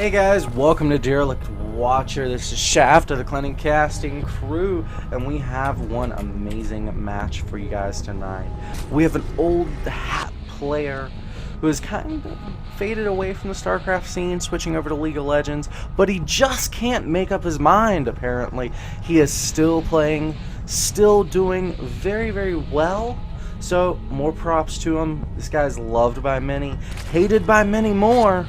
Hey guys, welcome to Derelict Watcher. This is Shaft of the Clinic Casting crew, and we have one amazing match for you guys tonight. We have an old hat player who has kind of faded away from the StarCraft scene, switching over to League of Legends, but he just can't make up his mind, apparently. He is still playing, still doing very, very well. So, more props to him. This guy's loved by many, hated by many more.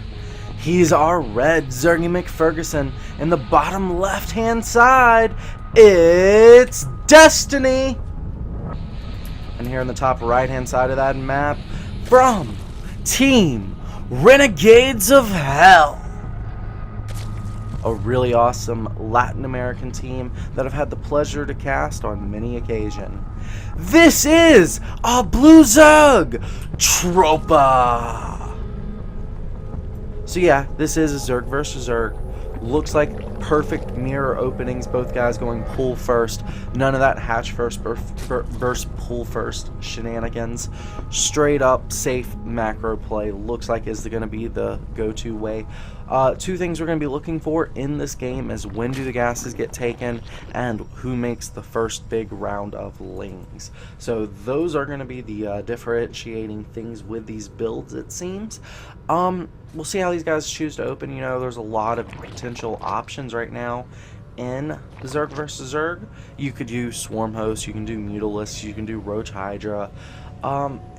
He's our red Zergy McFerguson. In the bottom left-hand side, it's Destiny. And here in the top right-hand side of that map, from Team Renegades of Hell. A really awesome Latin American team that I've had the pleasure to cast on many occasions. This is a Blue Zerg, Tropa. So yeah, this is a Zerg versus Zerg. Looks like perfect mirror openings, both guys going pull first. None of that hatch first, burst pull first shenanigans. Straight up safe macro play. Looks like is going to be the go-to way. Two things we're going to be looking for in this game is when do the gases get taken and who makes the first big round of lings. So those are going to be the differentiating things with these builds, it seems. We'll see how these guys choose to open. You know, there's a lot of potential options right now in Zerg versus Zerg. You could use Swarm Host, you can do Mutalisk, you can do Roach Hydra.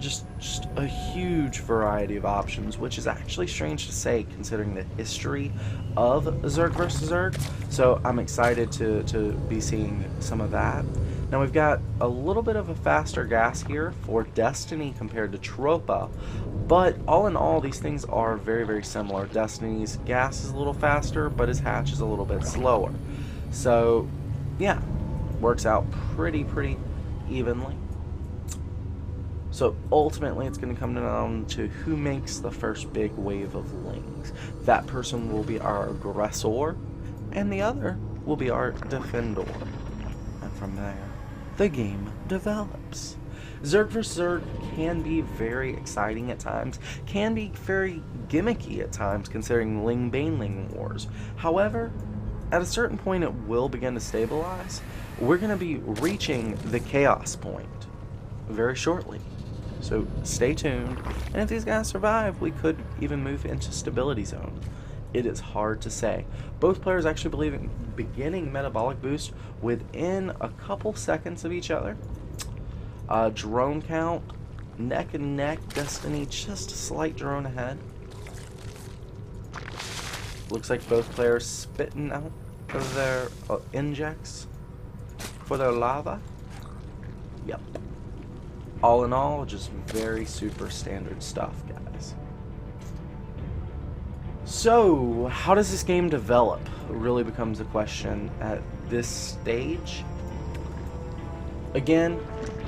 Just a huge variety of options, which is actually strange to say considering the history of Zerg versus Zerg. So I'm excited to be seeing some of that. Now we've got a little bit of a faster gas here for Destiny compared to Tropa, but all in all these things are very, very similar. Destiny's gas is a little faster, but his hatch is a little bit slower. So yeah, works out pretty evenly. So ultimately it's going to come down to who makes the first big wave of lings. That person will be our aggressor, and the other will be our defender. And from there, the game develops. Zerg vs. Zerg can be very exciting at times, can be very gimmicky at times considering Ling Baneling wars. However, at a certain point it will begin to stabilize. We're going to be reaching the chaos point very shortly. So stay tuned, and if these guys survive, we could even move into stability zone. It is hard to say. Both players actually believe in beginning metabolic boost within a couple seconds of each other. Drone count, neck and neck. Destiny just a slight drone ahead. Looks like both players spitting out of their injects for their lava. Yep. All in all, just very super standard stuff, guys. So, how does this game develop? It really becomes a question at this stage. Again,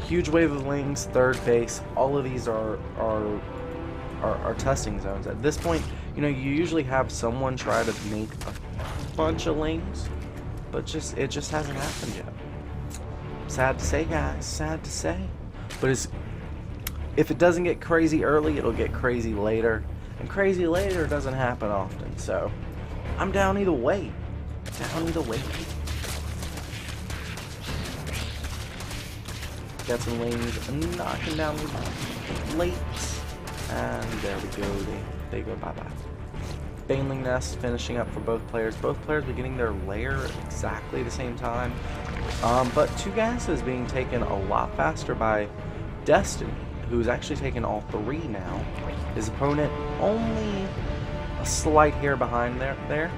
huge wave of lings, third base. All of these are testing zones. At this point, you know, you usually have someone try to make a bunch of lings, but it just hasn't happened yet. Sad to say, guys. Sad to say. But if it doesn't get crazy early, it'll get crazy later. And crazy later doesn't happen often. So, I'm down either way. Down either way. Got some lanes knocking down the late. And there we go. They go bye-bye. Baneling Nest finishing up for both players. Both players beginning their lair at exactly the same time. But two gases being taken a lot faster by Destiny, who's actually taken all three now. His opponent only a slight hair behind there.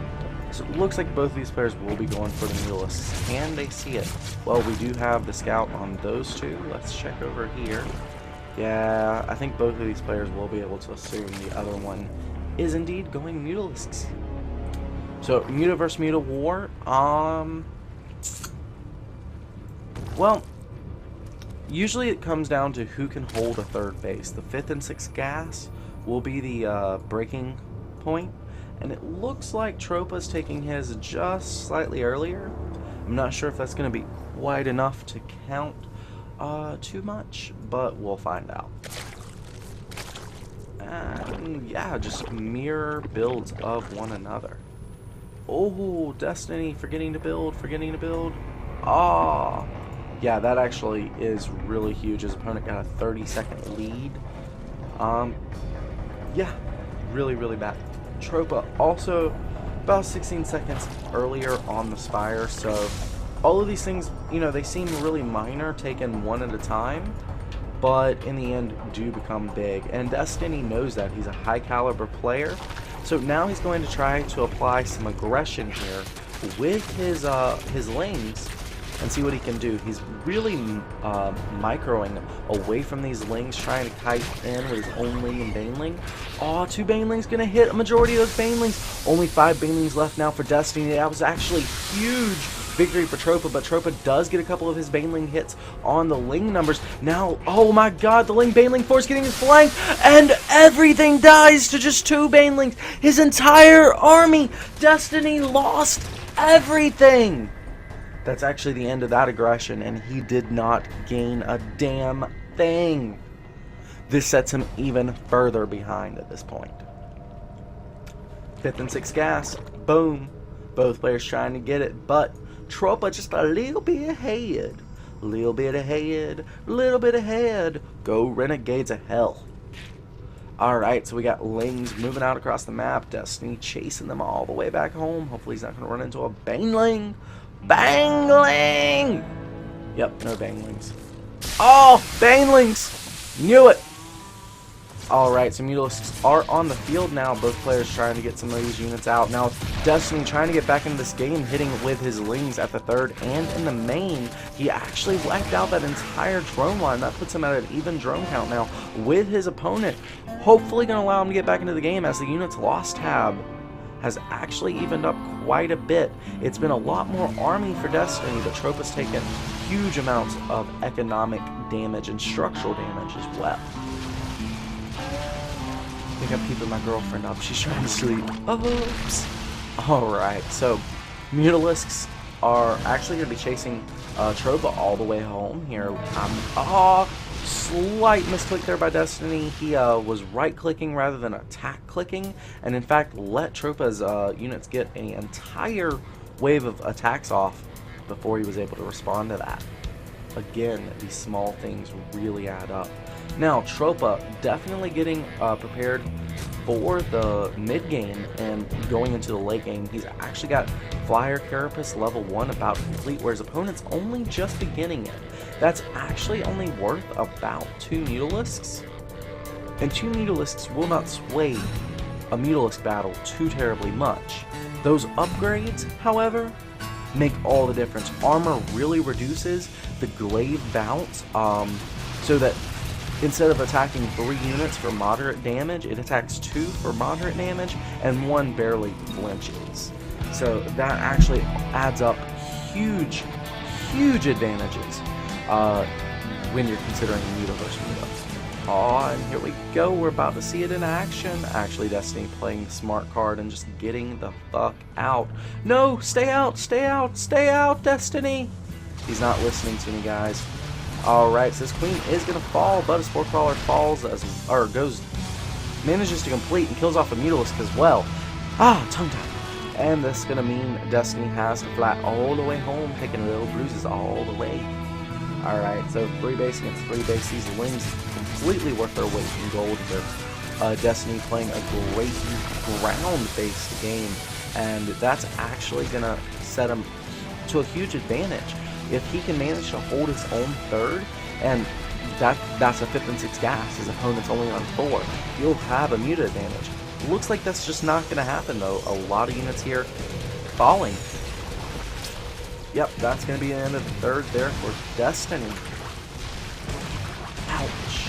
So it looks like both of these players will be going for the Mutalisks. Can they see it? Well, we do have the scout on those two. Let's check over here. Yeah, I think both of these players will be able to assume the other one is indeed going Mutalisks. So, Muta versus Muta war. Well, usually it comes down to who can hold a third base. The 5th and 6th gas will be the breaking point. And it looks like Tropa's taking his just slightly earlier. I'm not sure if that's going to be quite enough to count too much, but we'll find out. And yeah, just mirror builds of one another. Oh, Destiny forgetting to build, Ah, yeah, that actually is really huge. His opponent got a 30-second lead. Yeah, really, really bad. Tropa also about 16 seconds earlier on the Spire, so all of these things, you know, they seem really minor, taken one at a time, but in the end do become big. And Destiny knows that. He's a high caliber player, so now he's going to try to apply some aggression here with his lanes and see what he can do. He's really microing away from these lings, trying to kite in with his own ling and baneling. Aw, 2 banelings gonna hit a majority of those banelings. Only 5 banelings left now for Destiny. That was actually huge victory for Tropa, but Tropa does get a couple of his baneling hits on the ling numbers. Now, oh my god, the ling baneling force getting his flank, and everything dies to just 2 banelings. His entire army. Destiny lost everything. That's actually the end of that aggression, and he did not gain a damn thing. This sets him even further behind at this point. 5th and 6th gas. Boom. Both players trying to get it, but Tropa just a little bit ahead. Little bit ahead. Little bit ahead. Go Renegades of Hell. Alright, so we got Lings moving out across the map. Destiny chasing them all the way back home. Hopefully he's not going to run into a Baneling. Bangling! Yep, no banglings. Oh, banglings! Knew it! Alright, so Mutalisks are on the field now. Both players trying to get some of these units out. Now, Destiny trying to get back into this game, hitting with his lings at the 3rd and in the main. He actually wiped out that entire drone line. That puts him at an even drone count now with his opponent. Hopefully going to allow him to get back into the game, as the unit's loss tab has actually evened up quite a bit. It's been a lot more army for Destiny, but Tropa's taken huge amounts of economic damage and structural damage as well. I think I'm keeping my girlfriend up. She's trying to sleep. Oops. Alright, so Mutalisks are actually going to be chasing Tropa all the way home here. Slight misclick there by Destiny. He was right-clicking rather than attack-clicking, and in fact let Tropa's units get an entire wave of attacks off before he was able to respond to that. Again, these small things really add up. Now, Tropa definitely getting prepared for the mid-game and going into the late game. He's actually got Flyer Carapace level 1 about complete, where his opponent's only just beginning it. That's actually only worth about 2 Mutalisks, and 2 Mutalisks will not sway a Mutalisk battle too terribly much. Those upgrades, however, make all the difference. Armor really reduces the glaive bounce, so that instead of attacking 3 units for moderate damage, it attacks 2 for moderate damage, and 1 barely flinches. So that actually adds up huge, huge advantages when you're considering Muta versus Muta. Oh, and here we go. We're about to see it in action. Actually, Destiny playing the smart card and just getting the fuck out. No, stay out, stay out, stay out, Destiny. He's not listening to me, guys. Alright, so this queen is going to fall, but a Spore Crawler falls, manages to complete and kills off a Mutalisk as well. Tongue tie. And this is going to mean Destiny has to flat all the way home, taking little bruises all the way. Alright, so 3 base against 3 base. These lings completely worth their weight in gold here. Destiny playing a great ground-based game, and that's actually going to set him to a huge advantage. If he can manage to hold his own 3rd, and that's a 5th and 6th gas, his opponent's only on 4, he'll have a Muta advantage. Looks like that's just not going to happen, though. A lot of units here falling. Yep, that's going to be the end of the 3rd there for Destiny. Ouch.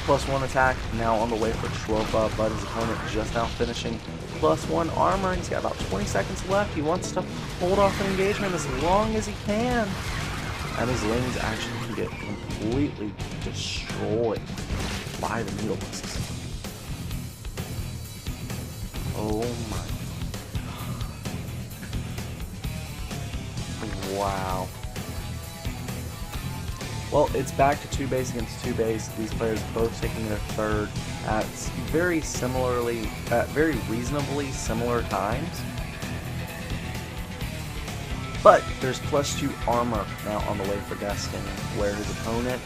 +1 attack now on the way for Tropa, but his opponent just now finishing +1 armor. He's got about 20 seconds left. He wants to hold off an engagement as long as he can. And his lanes actually can get completely destroyed by the Mutalisks. Oh my. Wow. Well, it's back to 2 base against 2 base. These players both taking their 3rd. at very reasonably similar times. But there's +2 armor now on the way for Destiny, where his opponent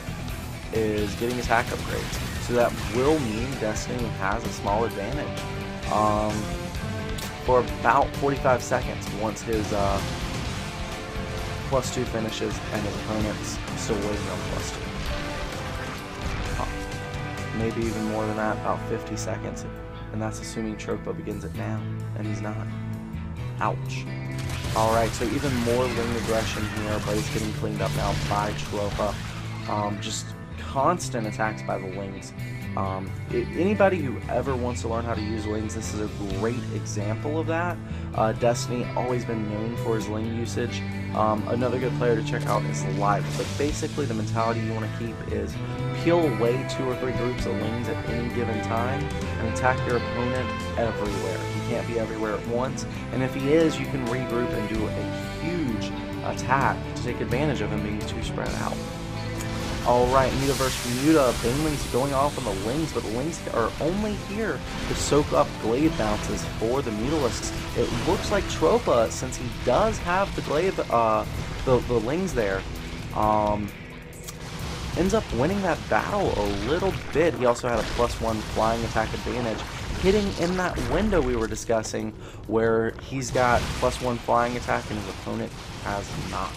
is getting attack upgrades. So that will mean Destiny has a small advantage for about 45 seconds once his +2 finishes and his opponent's still waiting on +2. Maybe even more than that, about 50 seconds. And that's assuming Tropa begins it now, and he's not. Ouch. Alright, so even more wing aggression here, but it's getting cleaned up now by Tropa. Just constant attacks by the Lings. Anybody who ever wants to learn how to use Lings, this is a great example of that. Destiny always been known for his Ling usage. Another good player to check out is Light, but basically the mentality you want to keep is peel away 2 or 3 groups of Lings at any given time and attack your opponent everywhere. He can't be everywhere at once, and if he is, you can regroup and do a huge attack to take advantage of him being too spread out. Alright, Muta versus Muta. Baneling's going off on the Lings, but the Lings are only here to soak up Glaive bounces for the Mutalisks. It looks like Tropa, since he does have the Glaive, the Lings there, ends up winning that battle a little bit. He also had a +1 flying attack advantage, hitting in that window we were discussing, where he's got +1 flying attack and his opponent has not.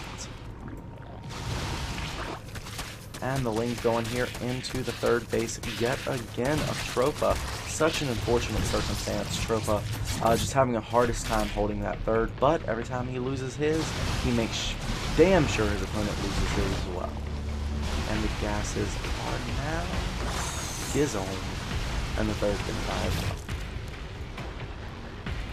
And the Ling's going here into the third base yet again of Tropa. Such an unfortunate circumstance. Tropa just having the hardest time holding that third, but every time he loses his, he makes damn sure his opponent loses his as well. And the gases are now gizzling, and the third's been died.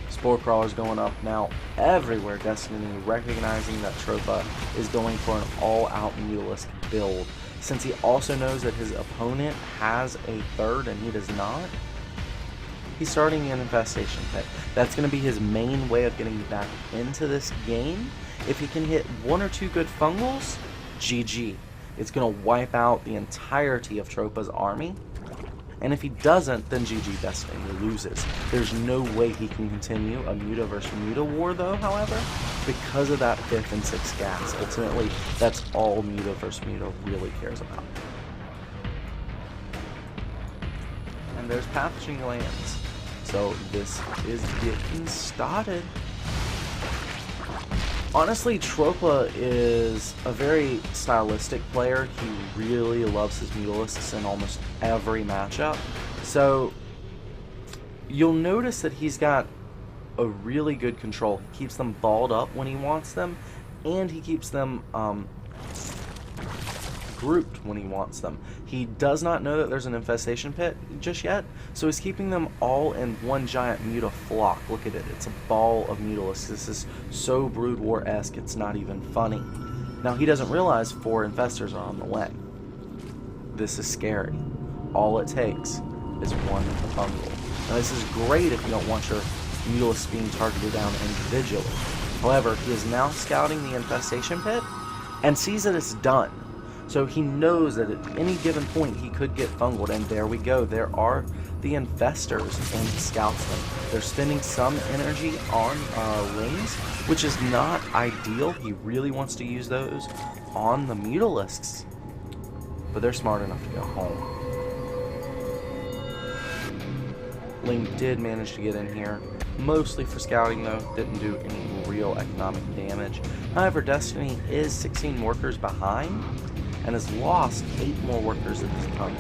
Spore Crawler's going up now everywhere. Destiny recognizing that Tropa is going for an all-out Mutalisk build. Since he also knows that his opponent has a third and he does not, he's starting an Infestation Pit. That's going to be his main way of getting back into this game. If he can hit 1 or 2 good fungals, GG. It's going to wipe out the entirety of Tropa's army. And if he doesn't, then GG Destiny loses. There's no way he can continue a Muta versus Muta war though, however, because of that 5th and 6th gas. Ultimately, that's all Muta versus Muta really cares about. And there's Pathogen Glands. So this is getting started. Honestly, Tropa is a very stylistic player. He really loves his Mutalisks in almost every matchup. So you'll notice that he's got a really good control. He keeps them balled up when he wants them, and he keeps them grouped when he wants them. He does not know that there's an Infestation Pit just yet, so he's keeping them all in one giant Muta flock. Look at it, it's a ball of Mutalisks. This is so Brood War-esque, it's not even funny. Now he doesn't realize 4 Infestors are on the way. This is scary. All it takes is 1 fungal. Now this is great if you don't want your Mutalisks being targeted down individually. However, he is now scouting the Infestation Pit and sees that it's done. So he knows that at any given point he could get fungled, and there we go. There are the Infestors, and he scouts them. They're spending some energy on Lings, which is not ideal. He really wants to use those on the Mutalisks, but they're smart enough to go home. Ling did manage to get in here, mostly for scouting though, didn't do any real economic damage. However, Destiny is 16 workers behind, and has lost 8 more workers at this time.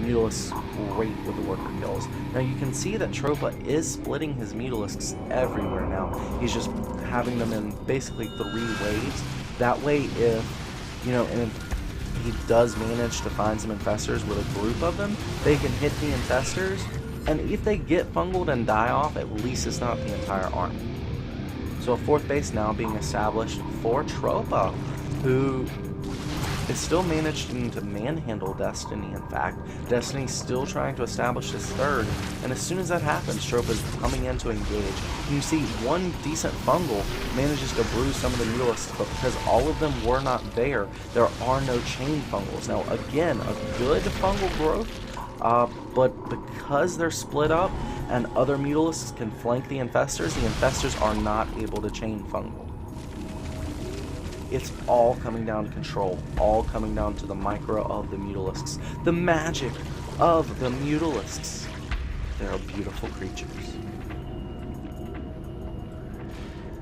Mutalisks great with the worker kills. Now you can see that Tropa is splitting his Mutalisks everywhere now. He's just having them in basically 3 waves. That way, if, you know, and if he does manage to find some Infestors with a group of them, they can hit the Infestors, and if they get fungled and die off, at least it's not the entire army. So a 4th base now being established for Tropa, who is still managing to manhandle Destiny. In fact, Destiny's still trying to establish his 3rd, and as soon as that happens, Tropa's coming in to engage. And you see 1 decent fungal manages to bruise some of the Mutalisks, but because all of them were not there, there are no chain fungals. Now again, a good fungal growth But because they're split up and other Mutalisks can flank the Infestors are not able to chain fungal. It's all coming down to control, all coming down to the micro of the Mutalisks. The magic of the Mutalisks. They're beautiful creatures.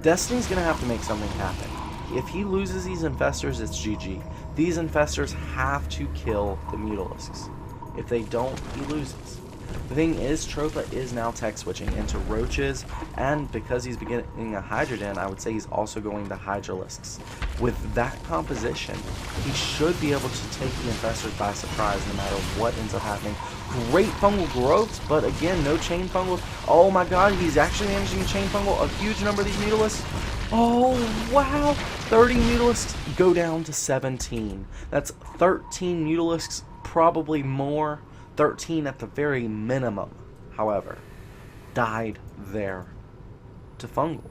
Destiny's gonna have to make something happen. If he loses these Infestors, it's GG. These Infestors have to kill the Mutalisks. If they don't, he loses. The thing is, Tropa is now tech switching into Roaches, and because he's beginning a Hydra Den, I would say he's also going to Hydralisks. With that composition, he should be able to take the Infestors by surprise no matter what ends up happening. Great fungal growths, but again, no chain fungals. Oh my god, he's actually managing to chain fungal a huge number of these Mutalisks. Oh wow, 30 Mutalisks go down to 17. That's 13 Mutalisks, probably more. 13 at the very minimum, however, died there to fungal.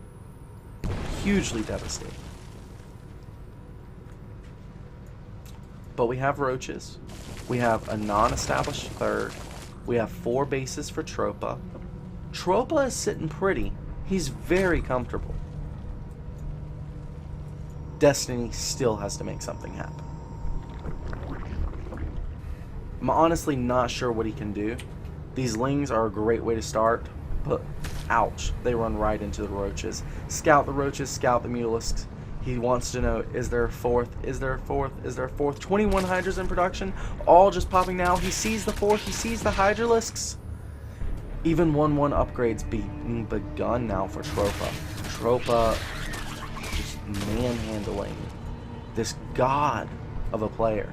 Hugely devastating. But we have Roaches. We have a non-established third. We have 4 bases for Tropa. Tropa is sitting pretty. He's very comfortable. Destiny still has to make something happen. I'm honestly not sure what he can do. These Lings are a great way to start, but ouch, they run right into the Roaches. Scout the Roaches, scout the Mutalisks. He wants to know, is there a fourth? Is there a fourth? Is there a fourth? 21 Hydras in production, all just popping now. He sees the fourth, he sees the Hydralisks. Even 1-1 upgrades being begun now for Tropa. Tropa just manhandling this god of a player.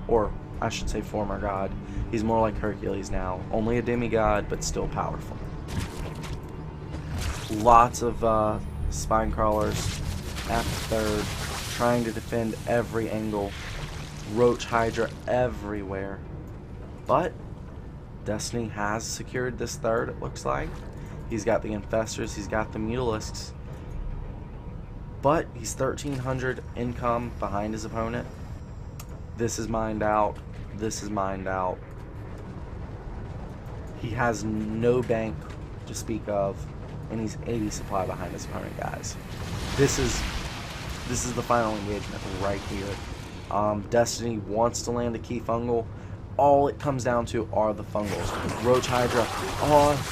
Or I should say former god. He's more like Hercules now. Only a demigod, but still powerful. Lots of spine crawlers at the third, trying to defend every angle. Roach Hydra everywhere. But Destiny has secured this third, it looks like. He's got the Infestors, he's got the Mutalisks. But he's 1,300 income behind his opponent. This is mined out. This is mined out. He has no bank to speak of, and he's 80 supply behind his opponent, guys. This is the final engagement right here. Destiny wants to land a key fungal. All it comes down to are the fungals. Roach Hydra,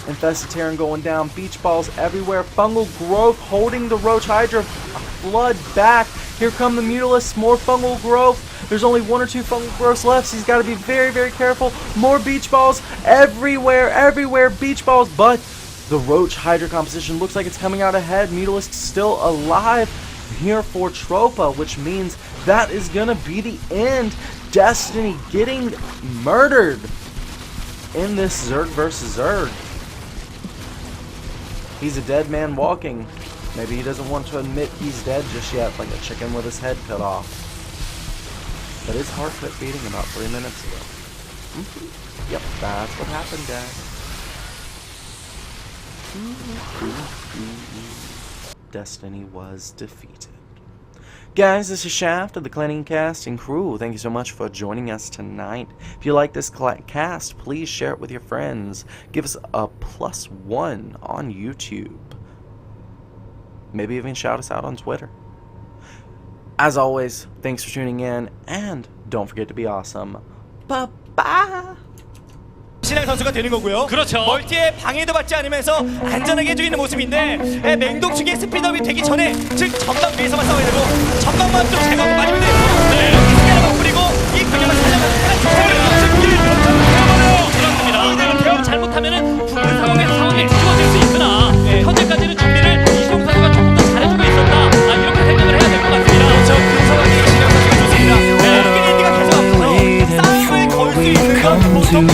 Infested Terran going down, beach balls everywhere, fungal growth holding the Roach Hydra flood back. Here come the Mutalisks, more fungal growth. There's only 1 or 2 fungal growths left, so he's got to be very, very careful. More beach balls everywhere, everywhere, beach balls, but the Roach Hydra composition looks like it's coming out ahead. Mutalisk still alive here for Tropa, which means that is going to be the end. Destiny getting murdered in this Zerg versus Zerg. He's a dead man walking. Maybe he doesn't want to admit he's dead just yet, like a chicken with his head cut off. But his heart quit beating about 3 minutes ago. Yep, that's what happened, guys. Destiny was defeated. Guys, this is Shaft of the Clanning Cast and crew. Thank you so much for joining us tonight. If you like this cast, please share it with your friends. Give us a +1 on YouTube. Maybe even shout us out on Twitter. As always, thanks for tuning in, and don't forget to be awesome. Bye-bye! 신할 선수가 되는 거고요. 그렇죠. 멀티에 방해도 받지 않으면서 안전하게 해주고 있는 모습인데 맹독충의 스피드업이 되기 전에 즉 전방 위에서만 싸워야 되고 전방만 좀 제거하고 맞으면 돼요. 네. 이렇게 스케일만 뿌리고 이 근육을 살려가지고 그렇습니다. 이대로 대응 잘못하면은 그 상황에 치워질 수 있으나 현재까지는 준비를 이시동 선수가 조금 더 잘해주고 있었다. 이렇게 생각을 해야 될 것 같습니다. 그렇죠. 그 상황에 신영 선수가 좋습니다. 이게 인디가 계속 앞서서 싸움을 걸 수 있는 건 보통